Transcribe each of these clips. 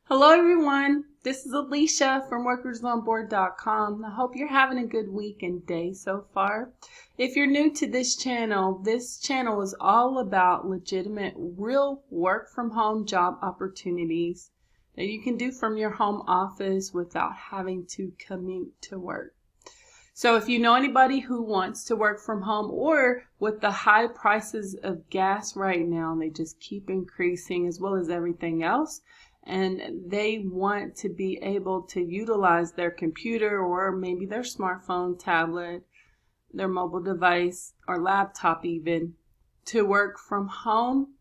Hello everyone, this is Alicia from workersonboard.com. I hope you're having a good week and day so far. If you're new to this channel is all about legitimate, real work from home job opportunities that you can do from your home office without having to commute to work. So if you know anybody who wants to work from home, or with the high prices of gas right now, they just keep increasing as well as everything else, and they want to be able to utilize their computer or maybe their smartphone, tablet, their mobile device, or laptop even, to work from home,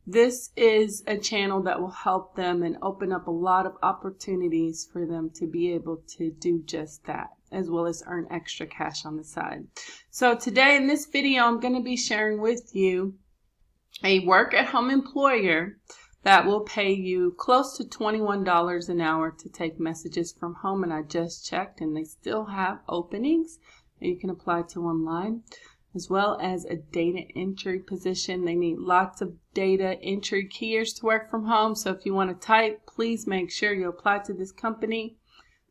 this is a channel that will help them and open up a lot of opportunities for them to be able to do just that, as well as earn extra cash on the side. So today in this video, I'm going to be sharing with you a work-at-home employer that will pay you close to $21 an hour to take messages from home. And I just checked, and they still have openings that you can apply to online, as well as a data entry position. They need lots of data entry keyers to work from home. So if you want to type, please make sure you apply to this company.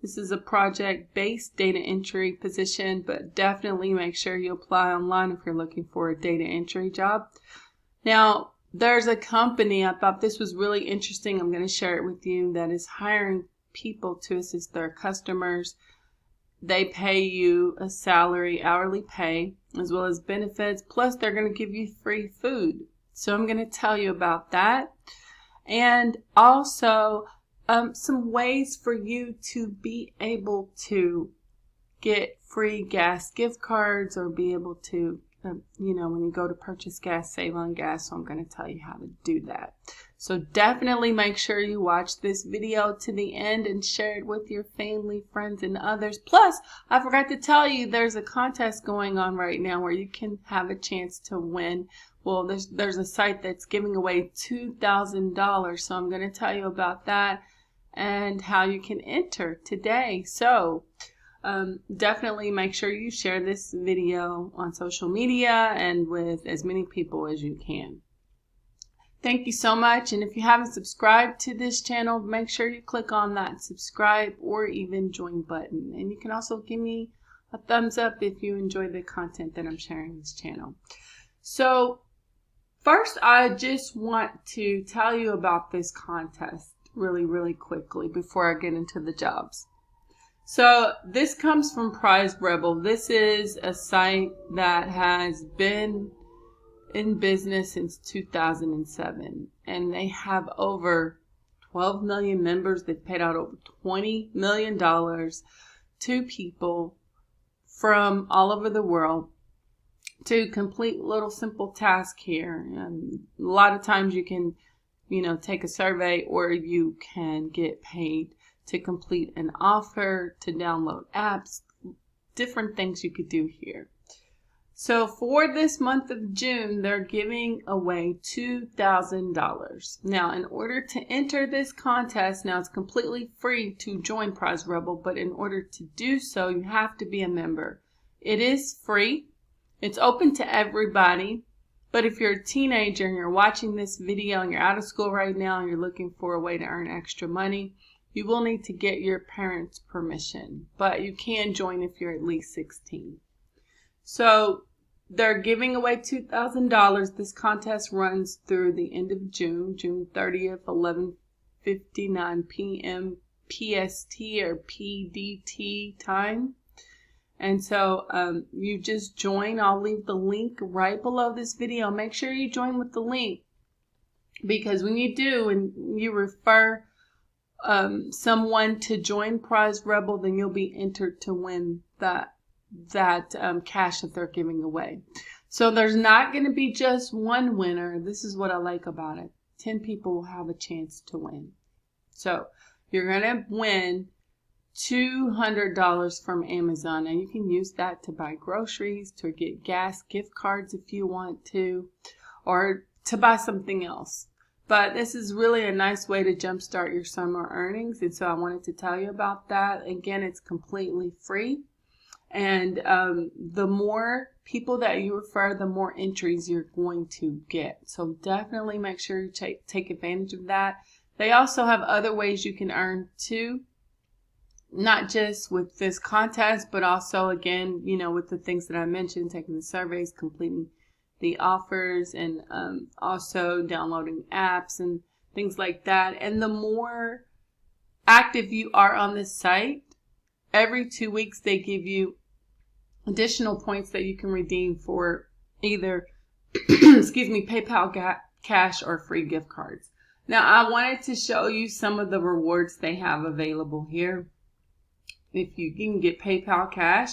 This is a project-based data entry position, but definitely make sure you apply online if you're looking for a data entry job. Now, there's a company, I thought this was really interesting, I'm going to share it with you, that is hiring people to assist their customers. They pay you a salary, hourly pay, as well as benefits, plus they're going to give you free food. So I'm going to tell you about that. And also some ways for you to be able to get free gas gift cards, or be able to when you go to purchase gas, save on gas. So I'm going to tell you how to do that. So definitely make sure you watch this video to the end and share it with your family, friends, and others. Plus, I forgot to tell you, there's a contest going on right now where you can have a chance to win. Well, there's a site that's giving away $2,000. So I'm going to tell you about that and how you can enter today. So definitely make sure you share this video on social media and with as many people as you can. Thank you so much. And if you haven't subscribed to this channel, make sure you click on that subscribe or even join button. And you can also give me a thumbs up if you enjoy the content that I'm sharing on this channel. So first, I just want to tell you about this contest really quickly before I get into the jobs. So this comes from Prize Rebel. This is a site that has been in business since 2007, and they have over 12 million members. They've paid out over $20 million to people from all over the world to complete little simple task here. And a lot of times you can, take a survey, or you can get paid to complete an offer, to download apps, different things you could do here. So for this month of June, they're giving away $2,000. Now, in order to enter this contest, now it's completely free to join Prize Rebel, but in order to do so, you have to be a member. It is free. It's open to everybody. But if you're a teenager and you're watching this video and you're out of school right now and you're looking for a way to earn extra money, you will need to get your parents' permission, but you can join if you're at least 16. So they're giving away $2,000. This contest runs through the end of June, June 30th, 11:59 p.m. PST or PDT time. And so you just join. I'll leave the link right below this video. Make sure you join with the link, because when you do and you refer someone to join Prize Rebel, then you'll be entered to win that cash that they're giving away. So there's not going to be just one winner. This is what I like about it. 10 people will have a chance to win. So you're going to win $200 from Amazon, and you can use that to buy groceries, to get gas gift cards if you want to, or to buy something else. But this is really a nice way to jumpstart your summer earnings, and so I wanted to tell you about that. Again, it's completely free, and the more people that you refer, the more entries you're going to get. So definitely make sure you take advantage of that. They also have other ways you can earn too, not just with this contest, but also, again, with the things that I mentioned, taking the surveys, completing the offers, and also downloading apps and things like that. And the more active you are on this site, every 2 weeks they give you additional points that you can redeem for either PayPal cash or free gift cards. Now, I wanted to show you some of the rewards they have available here. If you can get PayPal cash,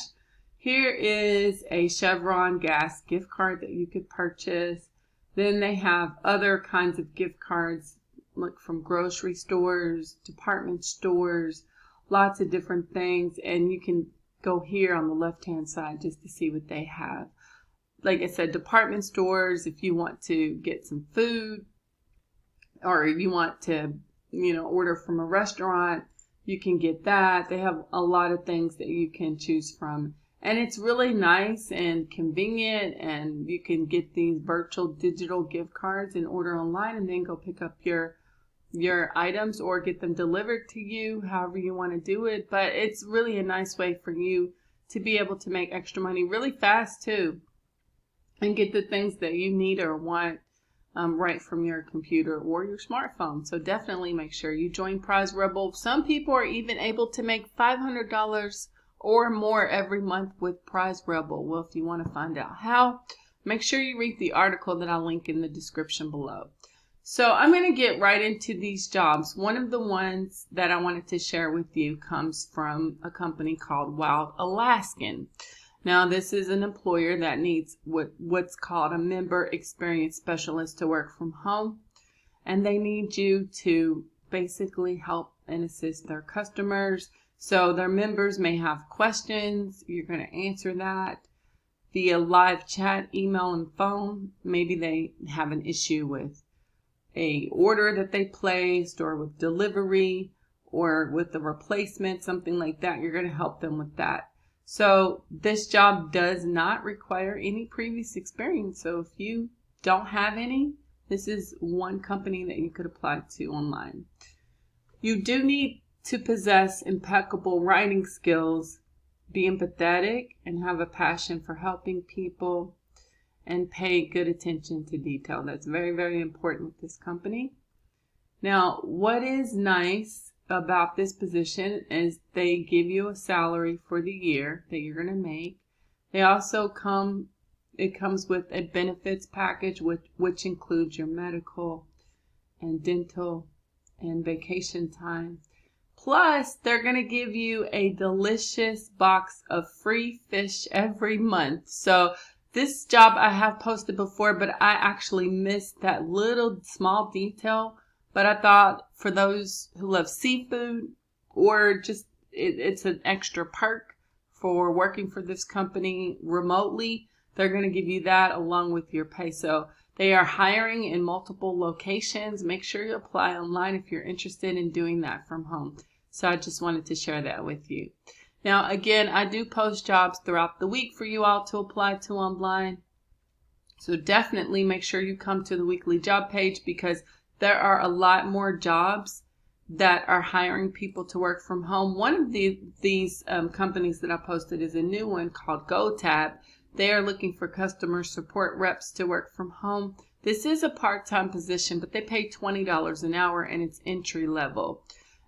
here is a Chevron gas gift card that you could purchase. Then they have other kinds of gift cards, like from grocery stores, department stores, lots of different things. And you can go here on the left-hand side just to see what they have. Like I said, department stores, if you want to get some food, or you want to, order from a restaurant, you can get that. They have a lot of things that you can choose from. And it's really nice and convenient, and you can get these virtual digital gift cards and order online and then go pick up your items or get them delivered to you, however you want to do it. But it's really a nice way for you to be able to make extra money really fast too, and get the things that you need or want right from your computer or your smartphone. So definitely make sure you join Prize Rebel. Some people are even able to make $500 or more every month with Prize Rebel. Well, if you want to find out how, make sure you read the article that I'll link in the description below. So I'm going to get right into these jobs. One of the ones that I wanted to share with you comes from a company called Wild Alaskan. Now, this is an employer that needs what's called a member experience specialist to work from home. And they need you to basically help and assist their customers. So their members may have questions. You're going to answer that via live chat, email, and phone. Maybe they have an issue with a order that they placed, or with delivery, or with the replacement, something like that. You're going to help them with that. So this job does not require any previous experience. So if you don't have any, this is one company that you could apply to online. You do need to possess impeccable writing skills, be empathetic, and have a passion for helping people, and pay good attention to detail. That's very, very important with this company. Now, what is nice about this position is they give you a salary for the year that you're going to make. They also it comes with a benefits package, which includes your medical and dental and vacation time. Plus, they're going to give you a delicious box of free fish every month. So this job I have posted before, but I actually missed that little small detail. But I thought for those who love seafood, or just it's an extra perk for working for this company remotely, they're going to give you that along with your pay. So they are hiring in multiple locations. Make sure you apply online if you're interested in doing that from home. So I just wanted to share that with you. Now, again, I do post jobs throughout the week for you all to apply to online. So definitely make sure you come to the weekly job page, because there are a lot more jobs that are hiring people to work from home. One of these companies that I posted is a new one called GoTab. They are looking for customer support reps to work from home. This is a part-time position, but they pay $20 an hour, and it's entry level.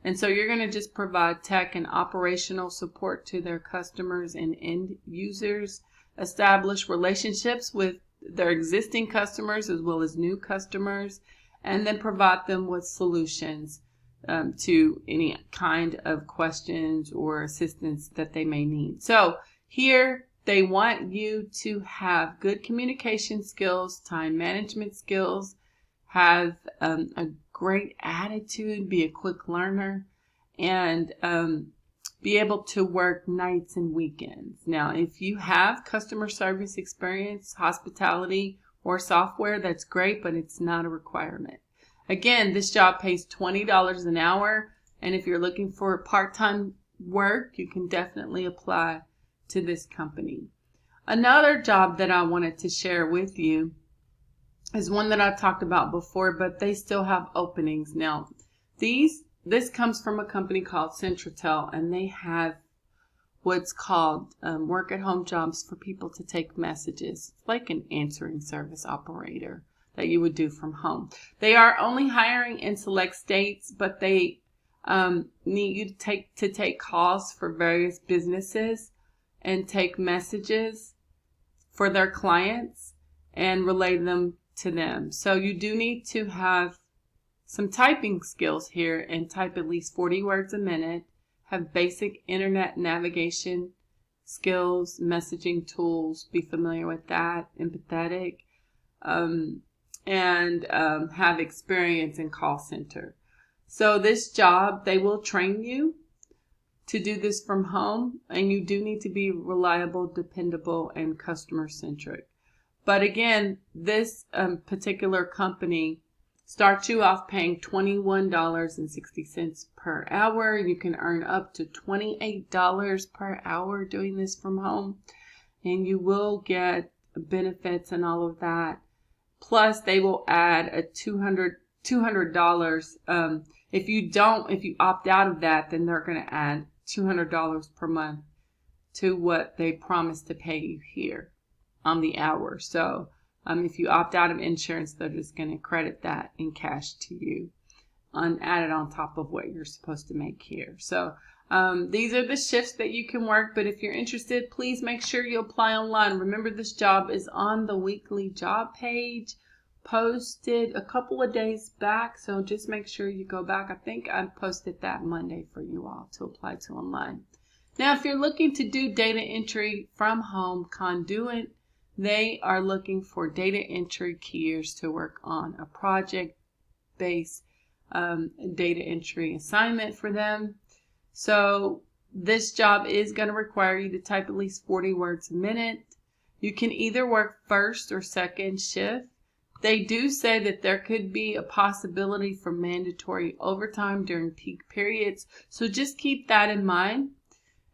And so you're going to just provide tech and operational support to their customers and end users, establish relationships with their existing customers as well as new customers, and then provide them with solutions to any kind of questions or assistance that they may need. So here they want you to have good communication skills, time management skills, have a great attitude, be a quick learner, and be able to work nights and weekends. Now, if you have customer service experience, hospitality, or software, that's great, but it's not a requirement. Again, this job pays $20 an hour, and if you're looking for part-time work, you can definitely apply to this company. Another job that I wanted to share with you is one that I talked about before, but they still have openings. Now, This comes from a company called Centratel, and they have what's called work at home jobs for people to take messages. It's like an answering service operator that you would do from home. They are only hiring in select states, but they need you to take calls for various businesses and take messages for their clients and relay them to them. So you do need to have some typing skills here and type at least 40 words a minute, have basic internet navigation skills, messaging tools, be familiar with that, empathetic, and have experience in call center. So this job, they will train you to do this from home, and you do need to be reliable, dependable, and customer centric. But again, this particular company starts you off paying $21.60 per hour. You can earn up to $28 per hour doing this from home, and you will get benefits and all of that. Plus, they will add a $200. If you opt out of that, then they're going to add $200 per month to what they promised to pay you here on the hour. So if you opt out of insurance, they're just going to credit that in cash to you, added on top of what you're supposed to make here. So these are the shifts that you can work. But if you're interested, please make sure you apply online. Remember, this job is on the weekly job page, posted a couple of days back. So just make sure you go back. I think I posted that Monday for you all to apply to online. Now, if you're looking to do data entry from home, Conduent, they are looking for data entry keyers to work on a project-based data entry assignment for them. So this job is going to require you to type at least 40 words a minute. You can either work first or second shift. They do say that there could be a possibility for mandatory overtime during peak periods. So just keep that in mind.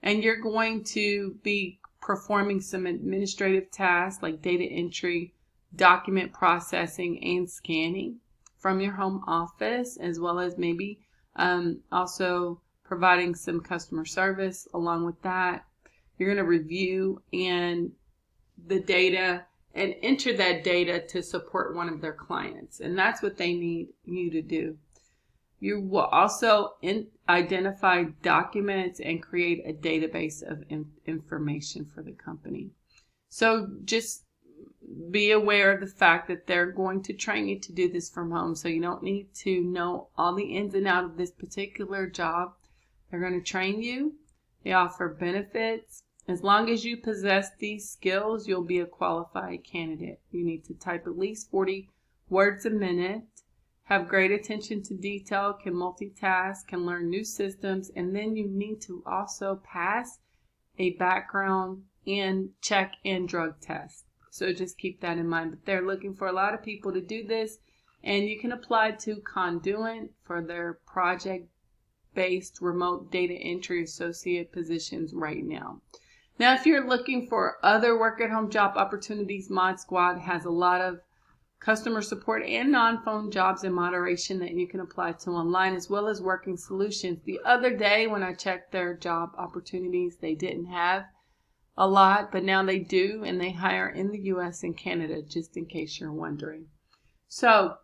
And you're going to be performing some administrative tasks like data entry, document processing, and scanning from your home office, as well as maybe also providing some customer service along with that. You're going to review the data and enter that data to support one of their clients. And that's what they need you to do. You will also identify documents and create a database of information for the company. So just be aware of the fact that they're going to train you to do this from home. So you don't need to know all the ins and outs of this particular job. They're going to train you. They offer benefits. As long as you possess these skills, you'll be a qualified candidate. You need to type at least 40 words a minute, have great attention to detail, can multitask, can learn new systems, and then you need to also pass a background and check and drug test. So just keep that in mind. But they're looking for a lot of people to do this, and you can apply to Conduent for their project-based remote data entry associate positions right now. Now, if you're looking for other work-at-home job opportunities, Mod Squad has a lot of customer support and non-phone jobs in moderation that you can apply to online, as well as working solutions. The other day when I checked their job opportunities, they didn't have a lot, but now they do, and they hire in the U.S. and Canada, just in case you're wondering. So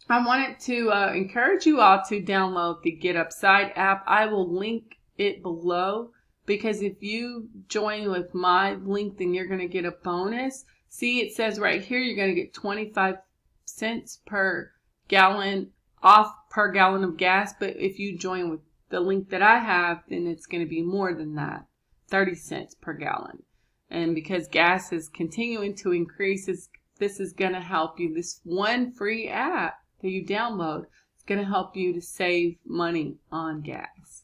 I wanted to encourage you all to download the Get Upside app. I will link it below, because if you join with my link, then you're going to get a bonus. See, it says right here, you're going to get 25 cents per gallon off per gallon of gas. But if you join with the link that I have, then it's going to be more than that, 30 cents per gallon. And because gas is continuing to increase, this is going to help you. This one free app that you download is going to help you to save money on gas.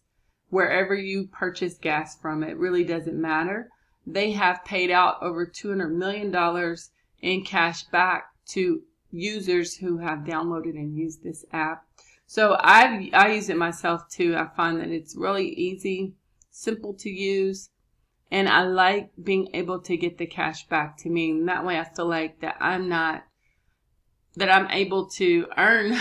Wherever you purchase gas from, it really doesn't matter. They have paid out over $200 million in cash back to users who have downloaded and used this app. So I use it myself too. I find that it's really easy, simple to use, and I like being able to get the cash back to me. And that way I feel like that I'm able to earn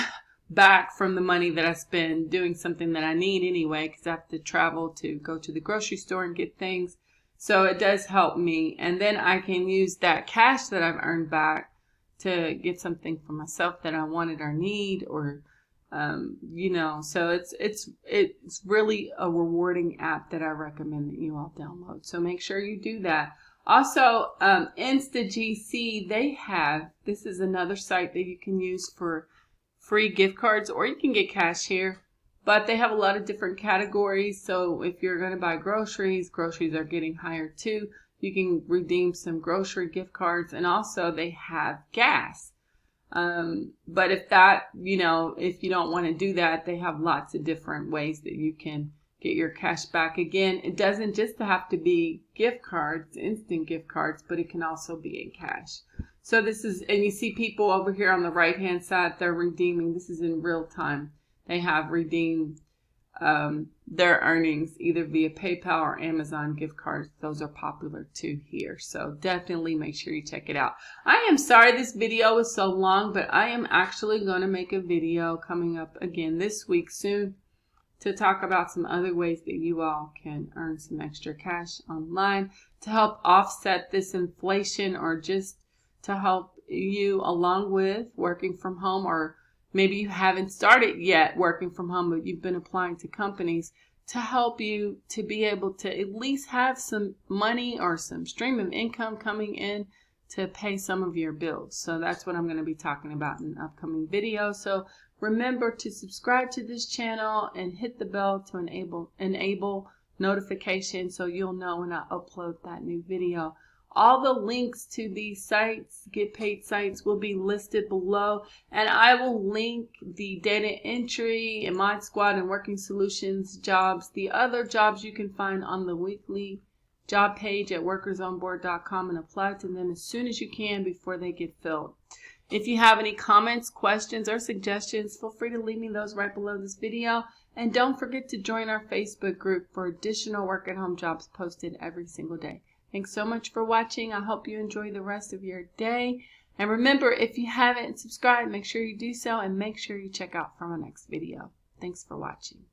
back from the money that I spend doing something that I need anyway, because I have to travel to go to the grocery store and get things. So it does help me. And then I can use that cash that I've earned back to get something for myself that I wanted or need, or so it's really a rewarding app that I recommend that you all download. So make sure you do that. Also, InstaGC, this is another site that you can use for free gift cards, or you can get cash here, but they have a lot of different categories. So if you're going to buy groceries are getting higher too. You can redeem some grocery gift cards, and also they have gas. But if you don't want to do that, they have lots of different ways that you can get your cash back. Again, it doesn't just have to be gift cards, instant gift cards, but it can also be in cash. So and you see people over here on the right hand side, they're redeeming. This is in real time. They have redeemed their earnings either via PayPal or Amazon gift cards. Those are popular too here. So definitely make sure you check it out. I am sorry this video was so long, but I am actually going to make a video coming up again this week soon to talk about some other ways that you all can earn some extra cash online to help offset this inflation, or just to help you along with working from home, or maybe you haven't started yet working from home, but you've been applying to companies, to help you to be able to at least have some money or some stream of income coming in to pay some of your bills. So that's what I'm going to be talking about in an upcoming video. So remember to subscribe to this channel and hit the bell to enable notifications so you'll know when I upload that new video. All the links to these sites, Get Paid sites, will be listed below, and I will link the data entry and Mod Squad and Working Solutions jobs, the other jobs you can find on the weekly job page at workersonboard.com, and apply to them as soon as you can before they get filled. If you have any comments, questions, or suggestions, feel free to leave me those right below this video. And don't forget to join our Facebook group for additional work at home jobs posted every single day. Thanks so much for watching. I hope you enjoy the rest of your day. And remember, if you haven't subscribed, make sure you do so, and make sure you check out for my next video. Thanks for watching.